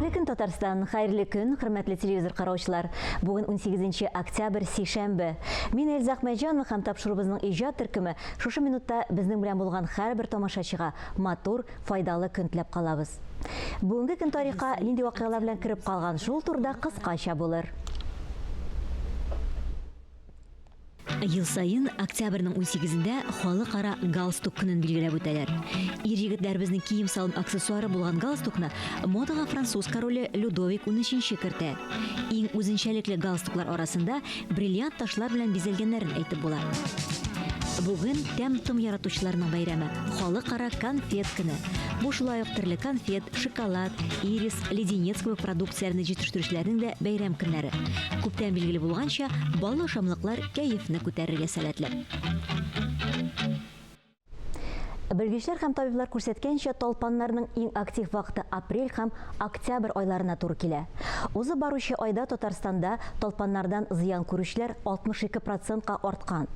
Хәйрле көн, Татарстан, хәйрле көн, хөрмәтле телевизор караучылар. Бүген 18 октябрь, сишәмбе. Мин Эльза Ахмәтҗанова һәм тапшырубызның иҗат төркеме шушы минутта безнең белән булган һәрбер тамашачыга матур, файдалы көн теләп калабыз. Бүгенге көн тарихка нинди вакыйгалар белән кирип калган, шул турыда кыскача булыр. Ел сайын октябрьнең 18-дә халыкара галстук көнен билгеләп үтәләр. Ир-егетләребезнең кием салым аксессуары булган галстукны модага француз короле Людовик 13 кертә. Иң үзенчәлекле галстуклар арасында бриллиант ташлар белән бизәлгәннәрен әйтеп була. Бүген тәм-том яратучыларның бәйрәме, халыкара конфет көне. Бу шулай ук төрле конфет, шоколад, ирис, леденец кебек продукцияләрне җитештерүчеләрнең дә бәйрәм көннәре. Күптән билгеле булганча, баллы ашамлыклар кәефне күтәрергә сәләтле. Белгечләр һәм табиблар күрсәткәнчә, талпаннарның иң актив вакыты апрель һәм октябрь айларына туры килә. Узып баручы айда Татарстанда талпаннардан зыян күрүчеләр 62%-ка арткан.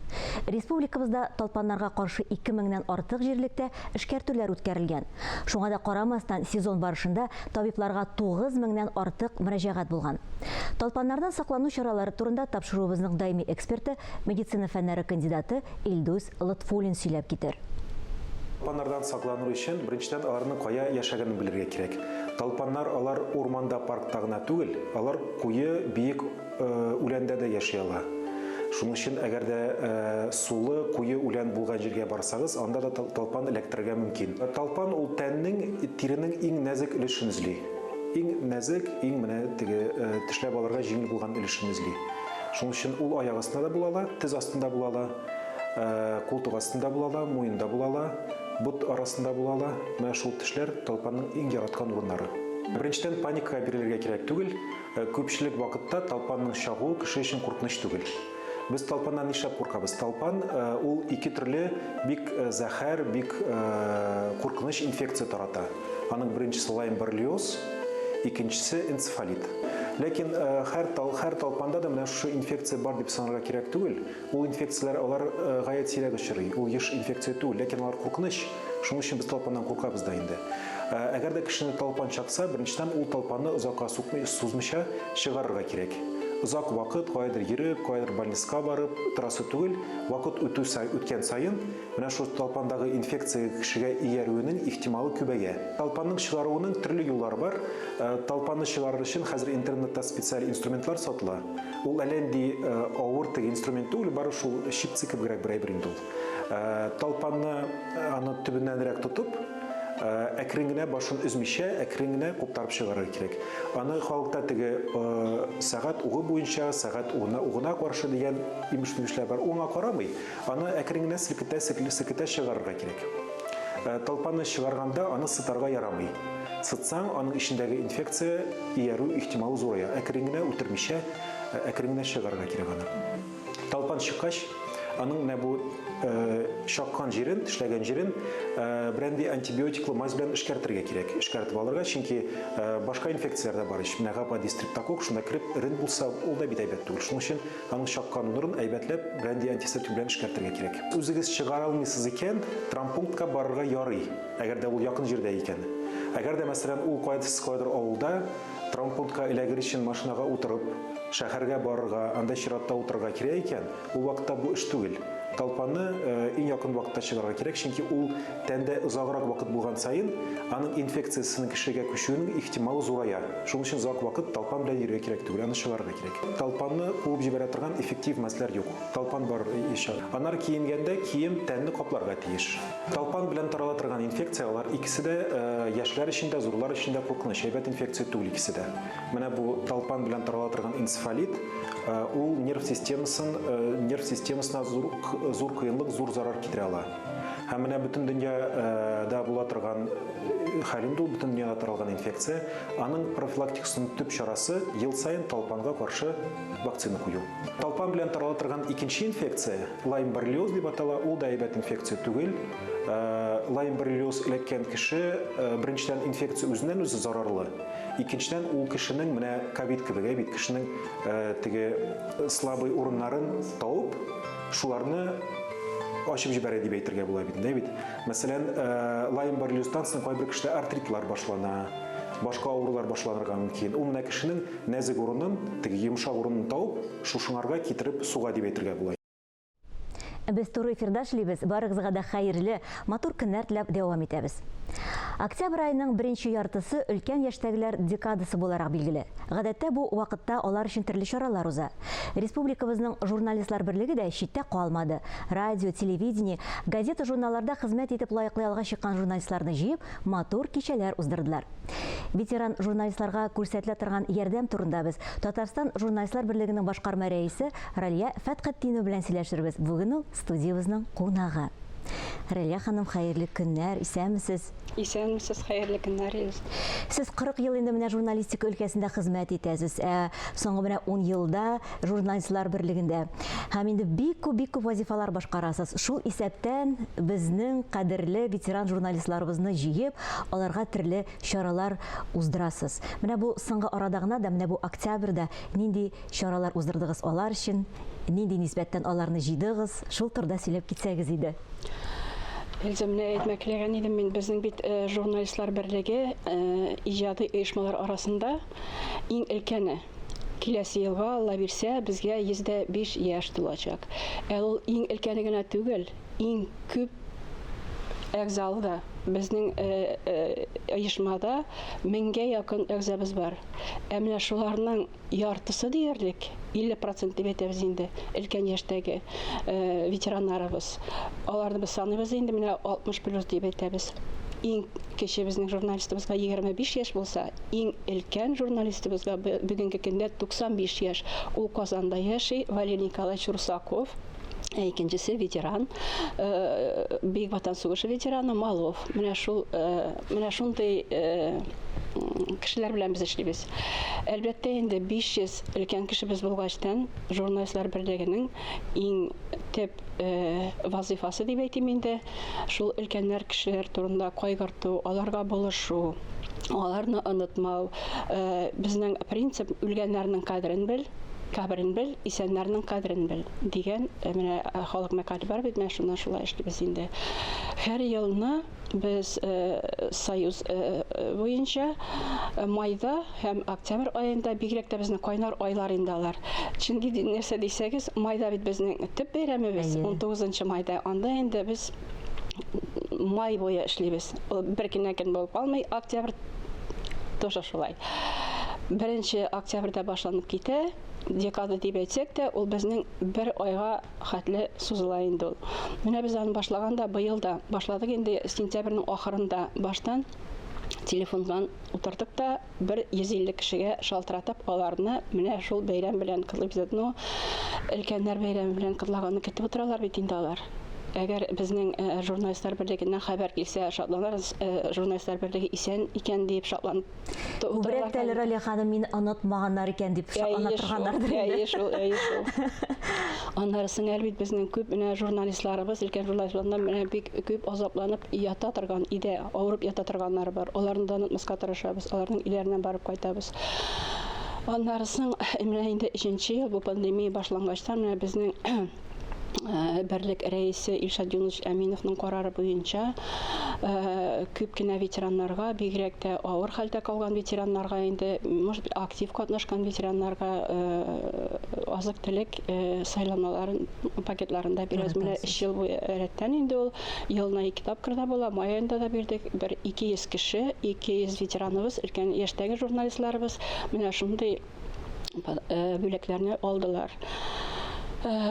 Республикабызда талпаннарга каршы 2000-нән артык җирлектә эшкәртүләр үткәрелгән. Шуңа да карамастан, сезон барышында табибларга 9000-нән артык мөрәҗәгать булган. Талпаннардан саклану чаралары турында тапшырубызның даими эксперты, медицина фәннәре кандидаты Илдус Лытфуллин сөйләп китер. Талпаннардан саклану өчен беренчедән аларның кая яшәгәнен белергә кирәк. Талпаннар алар урманда, паркта гына түгел, алар куе, биек үләндә дә яши ала. Шуның өчен әгәр дә сулы, куе үлән булган җиргә барсагыз, анда да талпан эләктерергә мөмкин. Талпан ул тәннең, тиренең иң нәзик өлешен эзли. Иң нәзик, иң менә теге тешләп алырга җиңел булган өлешен эзли. Шуның өчен ул аяк астында да була ала, тез астында була ала, култык астында була ала, муенда була ала. Бут арасында була, менә шул тешләр талпанның иң яраткан урыннары. Беренчедән паникага бирелергә кирәк түгел. Күпчелек вакытта талпанның чагуы кеше өчен куркыныч түгел. Без талпаннан нишләп куркабыз? Талпан ул ике төрле бик зәһәр, бик куркыныч инфекция тарата. Аның беренчесе лайм-боррелиоз, икенчесе энцефалит. Ләкин һәр талпанда да менә шушы инфекция бар дип санарга кирәк түгел. Ул инфекцияләр алар гаять сирәк очрый. Ул еш инфекция түгел, ләкин алар куркыныч. Шуның өчен без талпаннан куркабыз да инде. Әгәр дә кешене талпан чакса, беренчедән ул талпанны озакка сузмыйча чыгарырга кирәк. Озак вакыт кайдыр йөреп, кайдыр больницага барып торасы түгел, вакыт үткән сайын менә шул талпандагы инфекция кешегә иярүенең ихтималы күбәя. Талпанның чыгаруының төрле юллары бар. Талпанны чыгарыр өчен хәзер интернетта специаль инструментлар сатыла. Ул әленди авыр теге инструмент түгел, бары шул щипцы кебегрәк бер әйбер инде ул. Талпанны аны төбеннәнрәк тотып, әкрен генә башын өзмичә, әкрен генә куптарып чыгарыр кирәк. Аны халыкта теге сәгать угы буенча, сәгать угына каршы дигән имеш-мешләр бар. Уңа карамый, аны әкрен генә селкетә чыгарырга кирәк. Талпанны чыгарганда аны сытарга ярамый. Сытсаң, аның ичендәге инфекция иярү ихтималы зурая. Әкрен генә үтермичә, әкрен генә чыгарырга кирәк аны. Талпан чыккач, аның менә бу шаккан җирен, тешләгән җирен бренди антибиотиклы мазь белән эшкәртергә кирәк. Эшкәртеп алырга, чөнки башка инфекцияләр дә бар. Менә гапади стрептокок шунда кирип ирен булса, ул да бит әйбәт түгел. Шуның өчен аның шаккан нурын әйбәтләп бренди антисептик белән эшкәртергә кирәк. Үзегез чыгара алмыйсыз икән, травмпунктка барырга ярый, әгәр дә ул якын җирдә икән. Әгәр дә мәсәлән ул кайдыр авылда травмпунктка эләгер өчен машинага утырып, шәһәргә барырга, анда чиратта утырырга кирәк икән, ул вакытта бу эш түгел. Талпанны иң якын вакытта чыгарга кирәк, чөнки ул тәндә озаграк вакыт булган сайын, аның инфекциясының кешегә күчүенең ихтималы зурая. Шуның өчен озак вакыт талпан белән йөрергә кирәк түгел, аны чыгарга кирәк. Талпанны куып җибәрә торган эффектив мәсләр юк. Талпан бар ишә. Анар киенгәндә кием тәнне капларга тиеш. Талпан белән тарала торган инфекциялар икесе дә яшьләр өчен дә, зурлар өчен дә куркыныч, әйбәт инфекция түгел икесе дә. Менә бу талпан белән тарала торган энцефалит, ул нерв системасына зур кыенлык, зур зарар китерә ала. Һәм менә бөтен дөньяда була торган хәлендә ул бөтен дөньяда таралган инфекция, аның профилактикасының төп чарасы ел сайын талпанга каршы вакцина кую. Талпан белән тарала торган икенче инфекция, лайм-боррелиоз дип атала, ул да әйбәт инфекция түгел. Лайм-боррелиоз эләккән кеше беренчедән инфекция үзеннән-үзе зарарлы. Икенчедән ул кешенең менә ковид кебек әйбит кешенең теге слабый урыннарын табып, шуларны ачып җибәрә дип әйтергә була бит. Мәсәлән, лайм-боррелиоздан соң кайбер кешедә артритлар башлана, башка авырулар башланырга мөмкин. Ул менә кешенең нәзик урынын, теге йомшак урынын табып, шушыңарга китереп суга дип әйтергә була. Без туры эфирда эшлибез, барыгызга да хәерле, матур көннәр теләп дәвам итәбез. Октябрь айының беренче яртысы өлкән яшьтәгеләр декадасы буларак билгеле. Гадәттә бу вакытта алар өчен төрле чаралар уза. Республикабызның журналистлар берлеге дә читтә калмады. Радио, телевидение, газета, журналларда хезмәт итеп лаеклы ялга чыккан журналистларны җыеп, матур кичәләр уздырдылар. Ветеран журналистларга күрсәтелә торган ярдәм турында без Татарстан журналистлар берлегенең башкарма рәисе Ралия Фәтхетдинова белән сөйләшербез. Бүген ул студиябызның кунагы. Ралия ханым, хәерле көннәр, исәнмесез? Исәнмесез, хәерле көннәр. Сез 40 ел инде менә журналистика өлкәсендә хезмәт итәсез. Соңгы менә 10 елда журналистлар берлегендә. Һәм инде бик күп вазифалар башкарасыз. Шул исәптән безнең кадерле ветеран журналистларыбызны җыеп, аларга төрле чаралар уздырасыз. Менә бу соңгы арада гына да, менә бу октябрьдә нинди чаралар уздырдыгыз алар өчен? Нинди нисбәттән аларны җыйдыгыз? Шул турыда сөйләп китсәгез иде. Элземне әйтмәкләгән идем мин, безнең бит журналистлар берлеге иҗади оешмалар арасында иң өлкәне. Киләсе елга, Алла бирсә, безгә 105 яшь тулачак. Ул иң өлкәне генә түгел, иң күп әгъзалы да. Безнең оешмада 1000-гә якын әгъзабыз бар. Менә шуларның яртысы диярлек, 50% дип әйтәбез инде, өлкән яшьтәге ветераннарыбыз. Аларны без саныйбыз инде менә 60+ дип әйтәбез. Иң кече безнең журналистыбызга 25 яшь булса, иң өлкән журналистыбызга бүгенге көндә 95 яшь. Ул Казанда яши, Валерий Николаевич Русаков. Икенчесе ветеран, Бөек Ватан сугышы ветераны Малов. Менә шундый кешеләр белән без эшлибез. Әлбәттә инде 500 өлкән кешебез булгачтан журналистлар берлегенең иң төп вазифасы дип әйтим инде, шул өлкәннәр кешеләр турында кайгырту, аларга булышу, аларны онытмау. Безнең принцип үлгәннәрнең каберен бел, исәннәрнең кадерен бел дигән менә халык мәкале бар бит, менә шуннан шулай эшлибез инде. Һәр елны без союз буенча майда һәм октябрь аенда, бигрәк тә безнең кайнар айлар инде алар. Чөнки нәрсә дисәгез, майда бит безнең төп бәйрәмебез, 19 майда. Анда инде без май буе эшлибез. Бер көн булып калмый, октябрь тоже шулай. 1 октябрьдә башланып китә. Декада дип әйтсәк тә, ул безнең 1 айга хәтле сузыла инде ул. Менә без аны башлаганда, быел да башладык инде, сентябрьнең ахырында баштан телефондан утырдык та 150 кешегә шалтыратып, аларны менә шул бәйрәм белән кытлыйбыз. Өлкәннәр бәйрәме белән кытлаганны көтеп утыралар бит инде алар. Әгәр безнең журналистлар берлегеннән хәбәр килсә, шатланырбыз, журналистлар берлеге исән икән дип шатланып утыралар. Бер Ралия ханым, мине онытмаганнар икән дип шатланып торганнардыр. Шул. Аннарысын әлбит безнең күп менә журналистларыбыз, өлкән журналистлардан менә бик күп азапланып ята торган иде, авырып ята торганнар бар. Аларны да онытмаска тырышабыз, аларның өйләренә барып кайтабыз. Аннарысын менә инде 3нче ел бу пандемия башлангачтан менә безнең Берлек рәисе Илшат Юнус Әминовның карары буенча күп кенә ветераннарга, бигрәк тә авыр хәлдә калган ветераннарга, инде может быть актив катнашкан ветераннарга азык-төлек сайланаларын пакетларында бирәбез. Менә 3 ел буе рәттән инде ул елына 2 тапкырда була. Май аенда да бирдек. 200 кеше, 200 ветераныбыз, өлкән яшьтәге журналистларыбыз менә шундый бүләкләрне алдылар.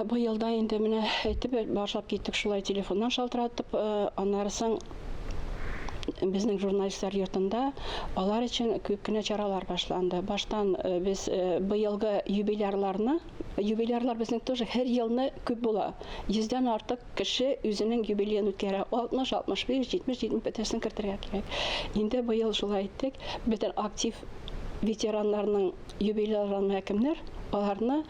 Бу елда инде менә әйтеп башлап киттек шулай телефоннан шалтыратып, аннарысын безнең журналистлар йортында алар өчен күп кенә чаралар башланды. Баштан без быелгы юбилейлар безнең тоже һәр елны күп була. 100дән артык кеше үзенең юбилеен үткәрә. 60, 65, 70, 75 кертергә кирәк. Инде быел шулай иттек. Бөтен актив ветераннарның юбилейларын кемнәр? Аларны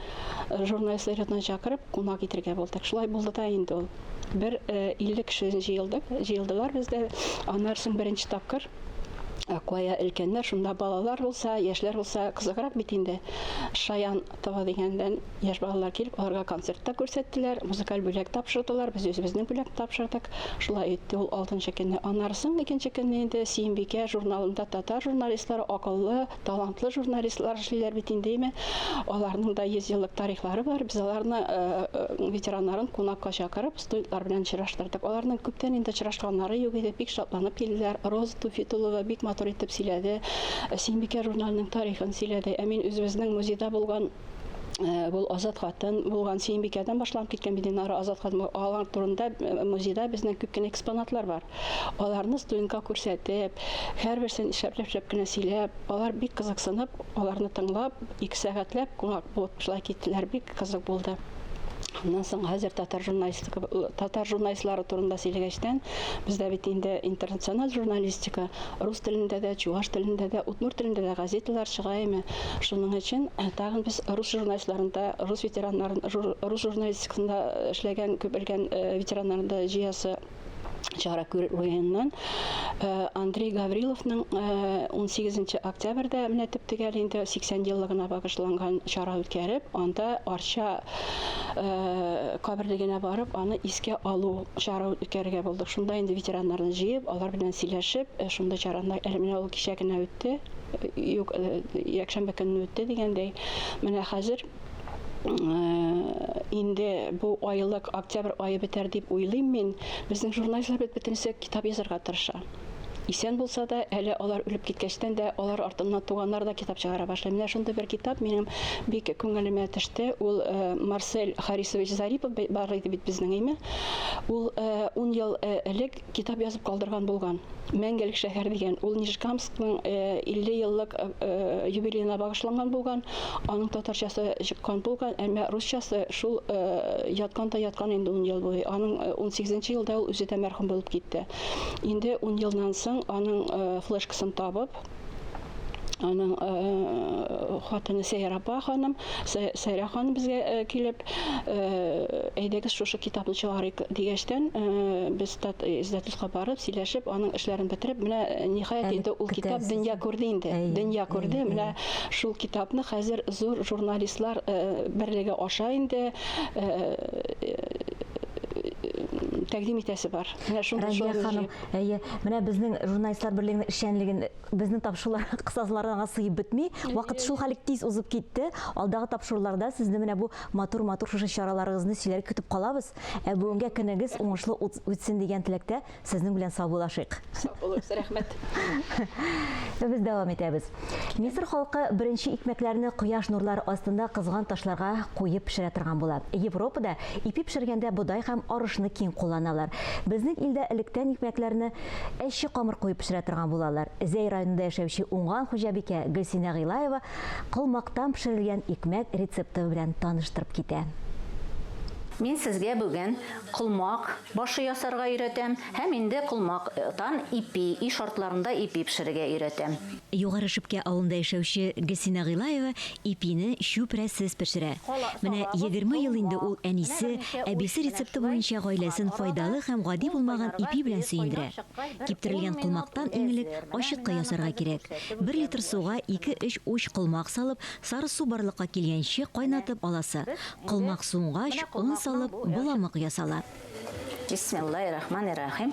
журналистлар йортына чакырып, кунак итәргә булдык. Шулай булды да инде ул. 50 кеше җыелдылар бездә. Аннарсын беренче тапкыр Кая өлкәннәр, шунда балалар булса, яшьләр булса, кызыграк бит инде. Шаян тава дигәндән яшь балалар килеп, аларга концертта күрсәттеләр, музыкаль бүләк тапшырдылар, без үзебезнең бүләк тапшырдык. Шулай итте ул 6нчы көнне. Аннарсын 2нче көнне инде Сөембикә журналында татар журналистлары, акыллы, талантлы журналистлар эшлиләр бит инде. Аларның да 100 еллык тарихлары бар. Без аларны ветераннарын кунакка чакырып, студентлар белән очраштырдык. Аларның күптән инде очрашканнары юк иде, бик шатланып килделәр. Роза Туфетулова бик матур итеп сөйләде. Сөембикә журналының тарихын сөйләде. Мин үзебезнең музейда булган бул Азат хатын булган Сөембикәдән башланып киткән бинары Азат хатын алар турында музейда безнең күп кенә экспонатлар бар. Аларны студентка күрсәтеп, һәрберсен ишәпләп кенә сөйләп, алар бик кызыксынып, аларны тыңлап, 2 сәгатьләп кунак булып шулай киттеләр. Бик кызык булды. Ondan soң хәзер татар журналистлары турында сөйләгәчтән, бездә бит инде интернациональ журналистика, рус телендә дә, чуаш телендә дә, удмур телендә дә газеталар чыга име. Шуның өчен тагын без рус журналистларында, рус ветераннарын, рус журналистикасында эшләгән күп белгән ветераннарны җыясы чара күргәннән Андрей Гавриловның 18 октябрьдә менә төп төгәл инде 80 еллыгына багышланган чара үткәреп, анда Арча каберлегенә барып, аны искә алу чара үткәрергә булдык. Шунда инде ветераннарны җыеп, алар белән сөйләшеп, шунда чараны менә ул кичә генә үтте. Юк, якшәмбе көнне үтте дигәндәй. Менә хәзер инде бу айлык октябрь айы бетәр дип уйлыйм мин. Безнең журналистлар бөтенесе китап язарга тырыша. Исән булса да, әле алар үлеп киткәчтән дә, алар артыннан туганнар да китап чыгара башлый. Менә шундый бер китап минем бик күңелемә төште. Ул Марсель Харисович Зарипов бар иде бит безнең име. Ул 10 ел элек китап язып калдырган булган. Мәңгелек шәһәр дигән. Ул Нижкамскның 50 еллык юбилеена багышланган булган. Аның татарчасы чыккан булган, әмма русчасы шул яткан инде 10 ел буе. Аның 18нче елда ул үзе дә мәрхүм булып китте. Инде 10 елдан соң аның флешкасын табып, аның хатыны Сәйрә апа ханым, Сәйрә ханым безгә килеп, әйдәгез шушы китапны чыгарыйк дигәчтән, без издательскә барып, сөйләшеп, аның эшләрен бетереп, менә ниһаять инде ул китап дөнья күрде инде. Дөнья күрде. Менә шул китапны хәзер зур журналистлар берлеге аша инде тәкъдим итәсе бар. Разия ханым, менә безнең журналистлар берлегенең эшчәнлеген безнең тапшырулар кысаларына сыйып бетми, вакыт шул хәл тиз узып китте. Алдагы тапшыруларда сезне менә бу матур шушы чараларыгызны сөйләр көтеп калабыз. Бүгенгә көнегез уңышлы үтсен дигән теләктә сезнең белән саубулашыйк. Саубулык, рәхмәт. Без дәвам итәбез. Мисыр халкы беренче икмәкләрне кояш нурлары астында кызган ташларга куеп пешерә торган була. Европада ипи пешергәндә бодай һәм арышны киң кулланалар. Безнең илдә электән икмәкләрне әши камыр куеп пешерә торган булалар. Зәй районында яшәүче уңган хуҗабикә Гөлсинә Гыйлаева кылмактан пешерелгән икмәк рецепты белән таныштырып китә. Мин сезгә бүген кылмак башы ясарга өйрәтәм, һәм инде кылмактан ипи, шартларында ипи пешерергә өйрәтәм. Югары Шипкә авылында яшәүче Гөлсинә Гыйлаева ипине чүпрәсез пешерә. Менә 20 ел инде ул әнисе, әбисе рецепты буенча гаиләсен файдалы һәм гади булмаган ипи белән сөендерә. Киптерелгән кылмактан иңелек ачыткы ясарга кирәк. 1 литр суга 2-3 уч кылмак салып, сары су барлыкка килгәнче кайнатып аласы. Кылмак суынгач, он салып, буламык ясала. Бисмиллаһир-рахманир-рахим.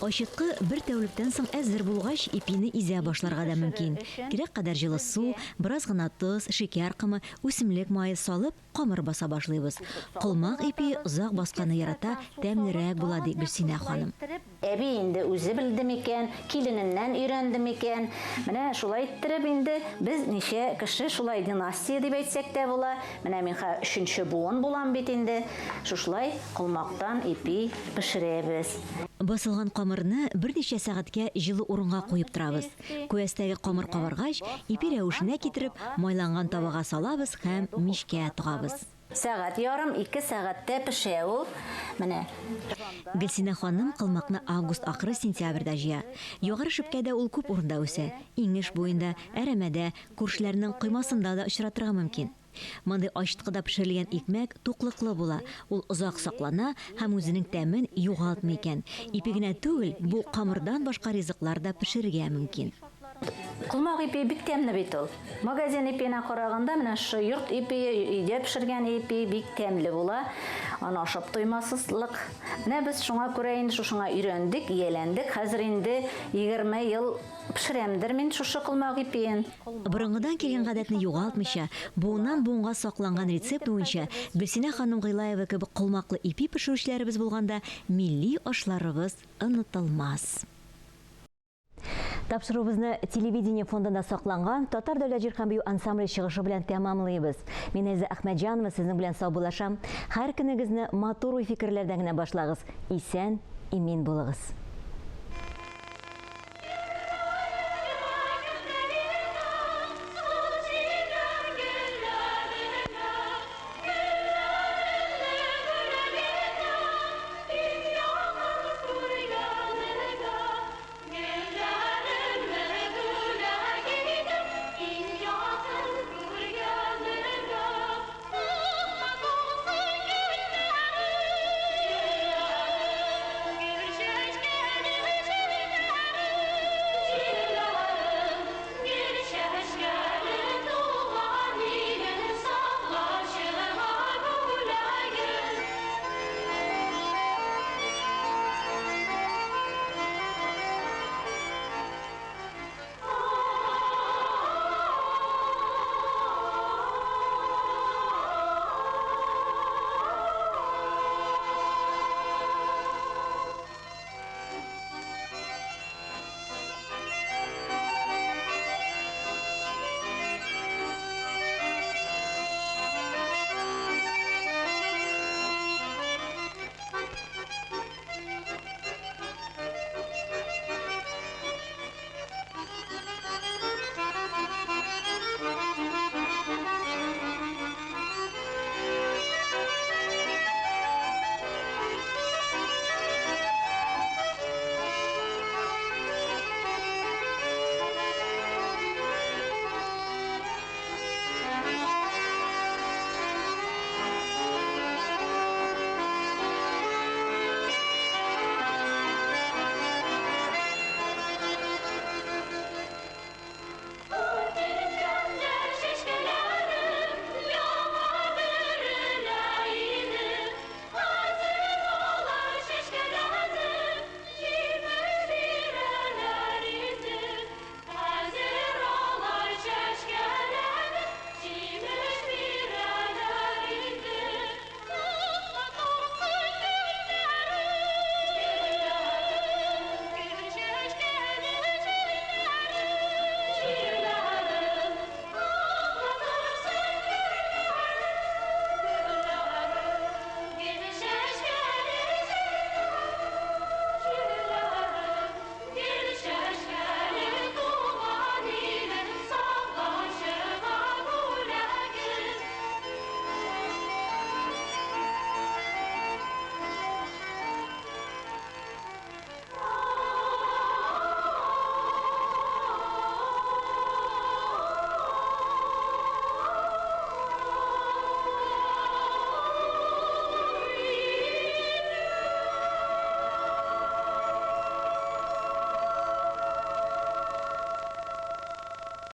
Ачыткы бер тәүлектән соң әзер булгач, ипине изә башларга да мөмкин. Кирәк кадәр җылы су, бераз гына тоз, шикәр кымы, үсемлек мае салып, камыр баса башлыйбыз. Кылмак ипи озак басканы ярата, тәмлерәк була ди Гөлсинә ханым. Әби инде үзе белде микән, килененнән өйрәнде микән. Менә шулай иттереп инде без ничә кеше шулай династия дип әйтсәк тә була. Менә мин 3нче буын булам бит инде. Шушылай кылмактан ипи пешерәбез. Басылган камырны берничә сәгатькә җылы урынга куеп торабыз. Күәстәге камыр кабаргач, ипи рәвешенә китереп, майланган табага салабыз һәм мичкә тыгабыз. Сәгать ярым, 2 сәгатьтә пешә ул. Менә Гөлсинә ханым кылмакны август ахыры сентябрьдә җыя. Югары Шипкәдә ул күп урында үсә. Иңеш буенда, әрәмәдә, күршеләрнең коймасында да очратырга мөмкин. Мондай ачыткыда пешерелгән икмәк туклыклы була. Ул озак саклана һәм үзенең тәмен югалтмый икән. Ипи генә түгел, бу камырдан башка ризыклар да пешерергә мөмкин. Кулмак ипи бик тәмле бит ул. Магазин ипине караганда менә шу йорт ипи, өйдә пешергән ипи бик тәмле була. Аны ашап туймассызлык. Менә без шуңа күрә инде шуңа өйрәндек, ияләндек. Хәзер инде 20 ел пешерәмдер мин шушы кулмак ипиен. Борынгыдан килгән гадәтне югалтмыйча, буыннан буынга сакланган рецепт буенча Гөлсинә ханым Гыйлаева кебек кулмаклы ипи пешерүчеләребез булганда милли ашларыбыз онытылмас. Тапшыруыбызны телевидение фондында сакланган Татар дәүләт җыр һәм бию ансамбле чыгышы белән тәмамлыйбыз. Мин Әза Әхмәтҗанова сезнең белән сау булашам. Һәр көнегезне матур фикерләрдән генә башлагыз. Исән, имин булыгыз.